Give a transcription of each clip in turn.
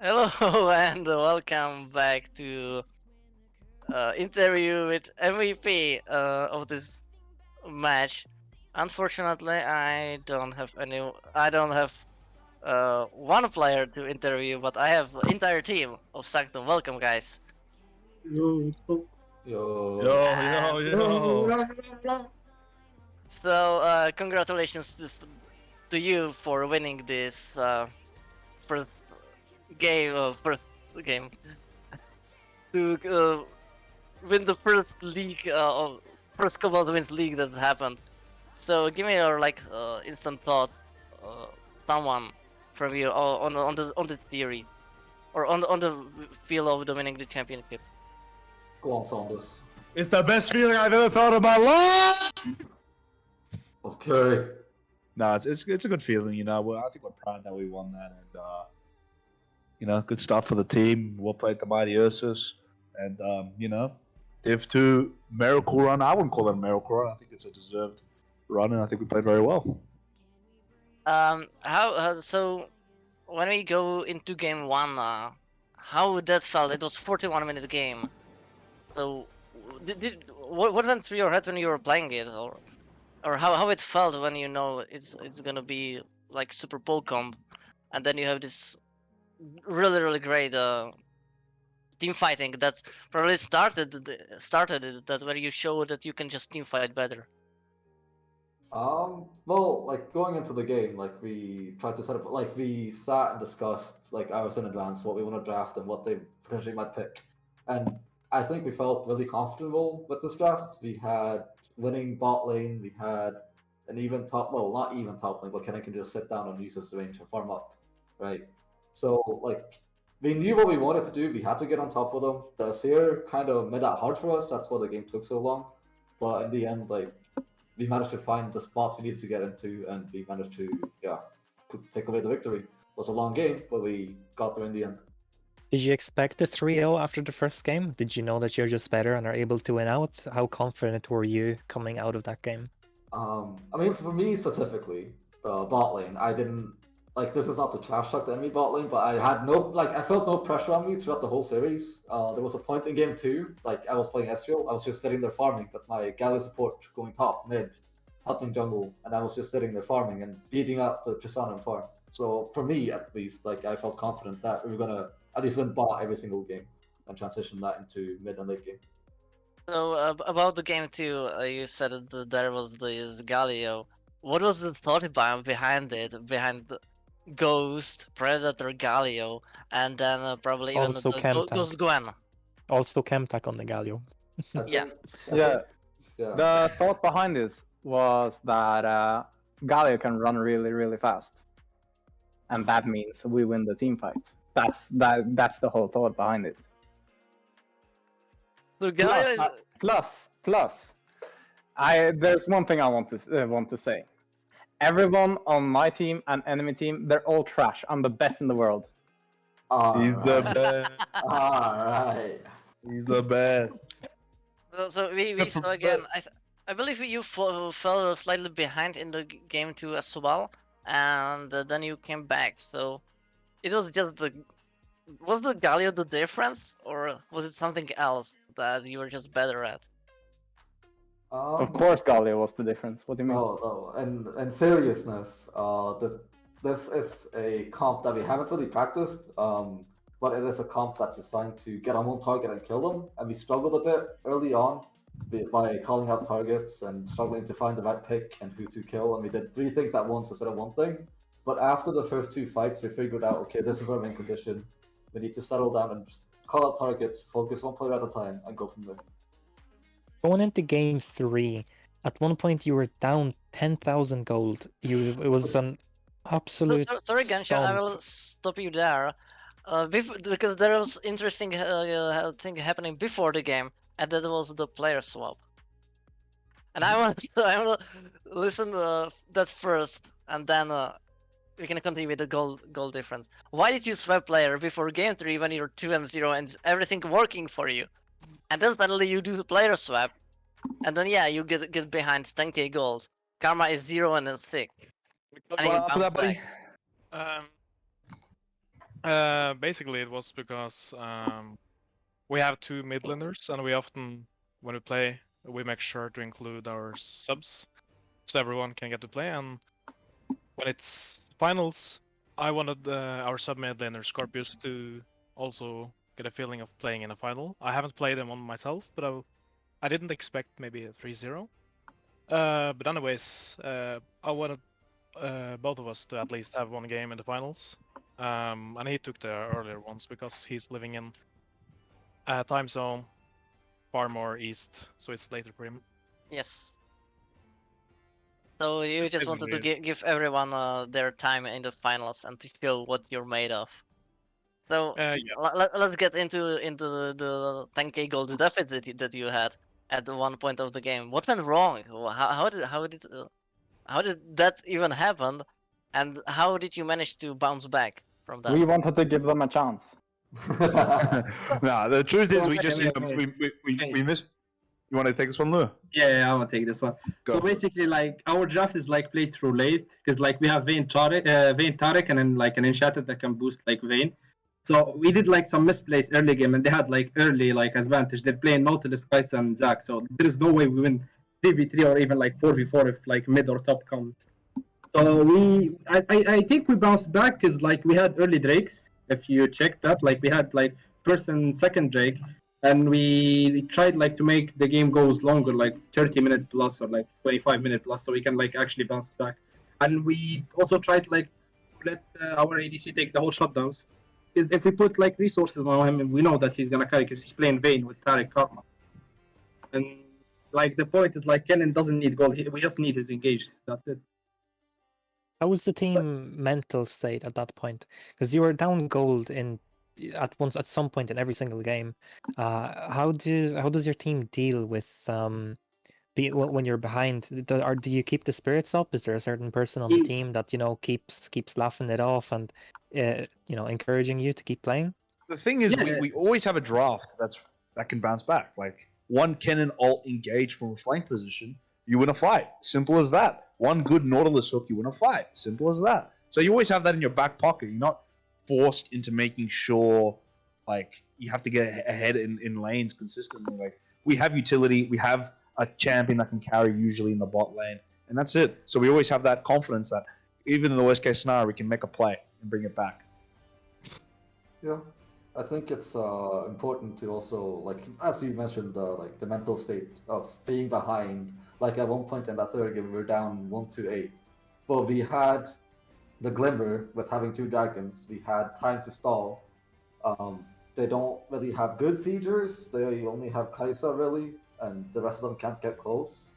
Hello and welcome back to interview with MVP of this match. Unfortunately, I don't have one player to interview, but I have entire team of Sanctum. Welcome, guys. Yo, Yo. And so, congratulations to you for winning this first first game to win the first league of first Cobalt Winds League that happened. So give me your instant thought, uh, someone from you on the theory or on the feel of winning the championship. Go on, Saunders. it's the best feeling I've ever felt in my life. Okay. No, it's a good feeling, you know. I think we're proud that we won that, and good stuff for the team. Well played, the mighty Ursus, and Div 2 miracle run. I wouldn't call it a miracle run. I think it's a deserved run, and I think we played very well. So when we go into game one, how that felt? It was 41-minute game. So what went through your head when you were playing it, or how it felt when you know it's gonna be like super bowl comp, and then you have this really great team fighting that's probably started it, that where you show that you can just team fight better. Well, like going into the game, like we tried to set up, like we sat and discussed, like hours in advance, what we want to draft and what they potentially might pick. And I think we felt really comfortable with this draft. We had winning bot lane, we had an even top, well, not even top lane, but Kenny can just sit down and use his range to farm up, right? So, like, we knew what we wanted to do. We had to get on top of them. The Seer kind of made that hard for us. That's why the game took so long. But in the end, like, we managed to find the spots we needed to get into, and we managed to, take away the victory. It was a long game, but we got there in the end. Did you expect a 3-0 after the first game? Did you know that you're just better and are able to win out? How confident were you coming out of that game? I mean, for me specifically, the bot lane, I didn't like. This is not to trash talk the enemy bot lane, but I had I felt no pressure on me throughout the whole series. There was a point in game two, like I was playing Ezreal, I was just sitting there farming, but my Galio support going top mid, helping jungle, and I was just sitting there farming and beating up the Tristana and farm. So for me, at least, like I felt confident that we were gonna at least win bot every single game and transition that into mid and late game. So about the game too, you said that there was this Galio. What was the thought behind it? Behind the Ghost, Predator, Galio, and then probably even Also the Chem Ghost Tank. Gwen. Also Chemtech on the Galio. Yeah. Yeah. The thought behind this was that Galio can run really fast, and that means we win the team fight. That's the whole thought behind it. So Galio is... Plus, there's one thing I want to say. Everyone on my team and enemy team, they're all trash. I'm the best in the world. He's the best. Alright. He's the best. So we saw again. I believe you fell slightly behind in the game to as well, and then you came back. So it was just was the Galio the difference, or was it something else that you were just better at? Of course, Galio was the difference. What do you mean? And seriousness, this is a comp that we haven't really practiced, but it is a comp that's designed to get on one target and kill them, and we struggled a bit early on by calling out targets and struggling to find the right pick and who to kill, and we did three things at once instead of one thing. But after the first two fights, we figured out, okay, this is our main condition. We need to settle down and just call out targets, focus one player at a time, and go from there. Going into game 3, at one point you were down 10,000 gold. It was an absolute. Sorry, Gansha, I will stop you there. Because there was interesting thing happening before the game, and that was the player swap. And I want to listen that first, and then we can continue with the goal difference. Why did you swap player before game 3 when you're 2-0 and everything working for you? And then suddenly you do the player swap, and then yeah, you get behind 10k gold. Karma is 0 and then 6. And you Answer that, bounce buddy. back. Basically, it was because we have two mid laners, and we often, when we play, we make sure to include our subs, so everyone can get to play. And when it's finals, I wanted our sub mid laner Scorpius to also get a feeling of playing in a final. I haven't played him on myself, but I didn't expect maybe a 3-0. But anyways, I wanted both of us to at least have one game in the finals. And he took the earlier ones because he's living in a time zone far more east, so it's later for him. Yes. So you That's just wanted to basically give everyone their time in the finals and to show what you're made of. So Yeah. let's get into the 10k gold deficit that you had at the one point of the game. What went wrong? How did that even happen? And how did you manage to bounce back from that? We wanted to give them a chance. Nah, the truth is, Well, we just wait, wait, wait. we missed. You want to take this one, Lou? Yeah, I will take this one. Go So for it. basically, like our draft is like played through late because like we have Vayne Tarek, and then like an enchanted that can boost like Vayne. So we did like some misplays early game, and they had like early like advantage. They're playing Nautilus, Kai'Sa, and Zac. So there is no way we win 3v3 or even like 4v4 if like mid or top comes. So I think we bounced back because like we had early Drakes. If you check that, like we had like first and second Drake, and we tried like to make the game goes longer, like 30-minute plus or like 25-minute plus, so we can like actually bounce back. And we also tried like to let our ADC take the whole shutdowns. Because if we put like resources on him, we know that he's gonna carry because he's playing Vayne with Tarek Karma. And like the point is like Kennen doesn't need gold. We just need his engaged. That's it. How was the team mental state at that point? Because you were down gold at some point in every single game. How does your team deal with when you're behind? Do you keep the spirits up? Is there a certain person on the team that keeps laughing it off and encouraging you to keep playing? The thing is, Yeah. we always have a draft that can bounce back. Like one cannon alt engage from a flank position, you win a fight. Simple as that. One good Nautilus hook, you win a fight. Simple as that. So you always have that in your back pocket. You're not forced into making sure like you have to get ahead in lanes consistently. Like we have utility, we have a champion that can carry usually in the bot lane, and that's it. So we always have that confidence that even in the worst case scenario, we can make a play and bring it back. Yeah, I think it's important to also like as you mentioned like the mental state of being behind. Like at one point in that third game, we were down 1-8, but we had the glimmer with having two dragons. We had time to stall. They don't really have good siegers. They only have Kai'Sa really, and the rest of them can't get close.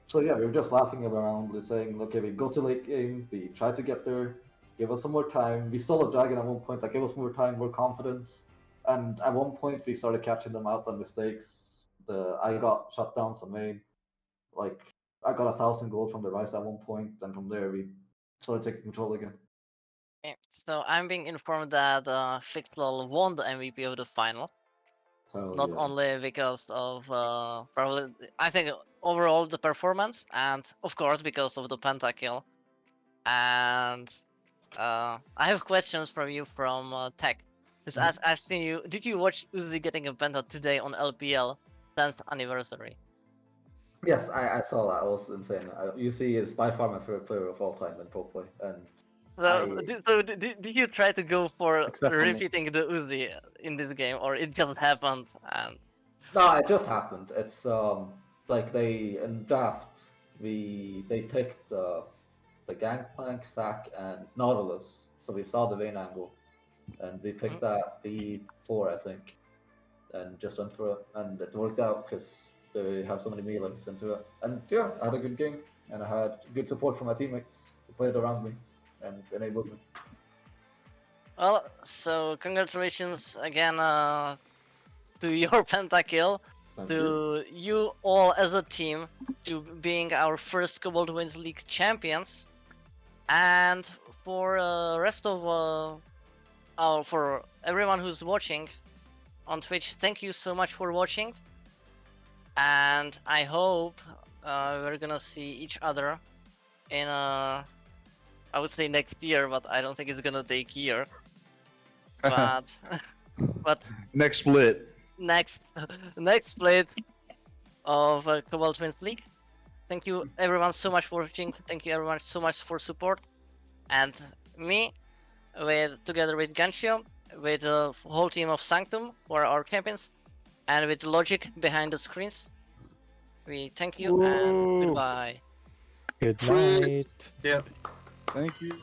So yeah, we were just laughing around, saying, "Okay, we go to late game. We try to get there. Give us some more time." We stole a dragon at one point. Like, give us more time, more confidence. And at one point, we started catching them out on mistakes. I got shut down some main. Like, I got 1,000 gold from the Rice at one point, and from there we started taking control again. Okay, so I'm being informed that Fixlol won the MVP of the final. Hell Not yeah. only because of probably I think overall the performance, and of course because of the pentakill. And I have questions from you from Tech, who's asking you, did you watch Uzi getting a penta today on LPL 10th anniversary? Yes, I saw that. It was insane. UC is by far my favorite player of all time in pro play, and Did you try to go for Except for me. repeating the Uzi in this game, or it just happened and no, it just happened. It's like they in draft they picked the Gangplank, Sack, and Nautilus. So we saw the Vayne angle, and we picked that B4, I think, and just went for it, and it worked out because they have so many melees into it. And yeah, I had a good game, and I had good support from my teammates who played around me and enabled me. Well, so congratulations again to your pentakill, Thank to you all as a team, to being our first Cobalt Winds League champions, and for rest of for everyone who's watching on Twitch, thank you so much for watching, and I hope we're gonna see each other in I would say next year, but I don't think it's gonna take a year. but but Next split. next next split of Cobalt Winds League. Thank you everyone so much for watching. Thank you everyone so much for support. And me, together with Ganshio, with the whole team of Sanctum, who are our champions, and with Logic behind the screens, we thank you and Woo. goodbye. Good night. Yeah. Thank you.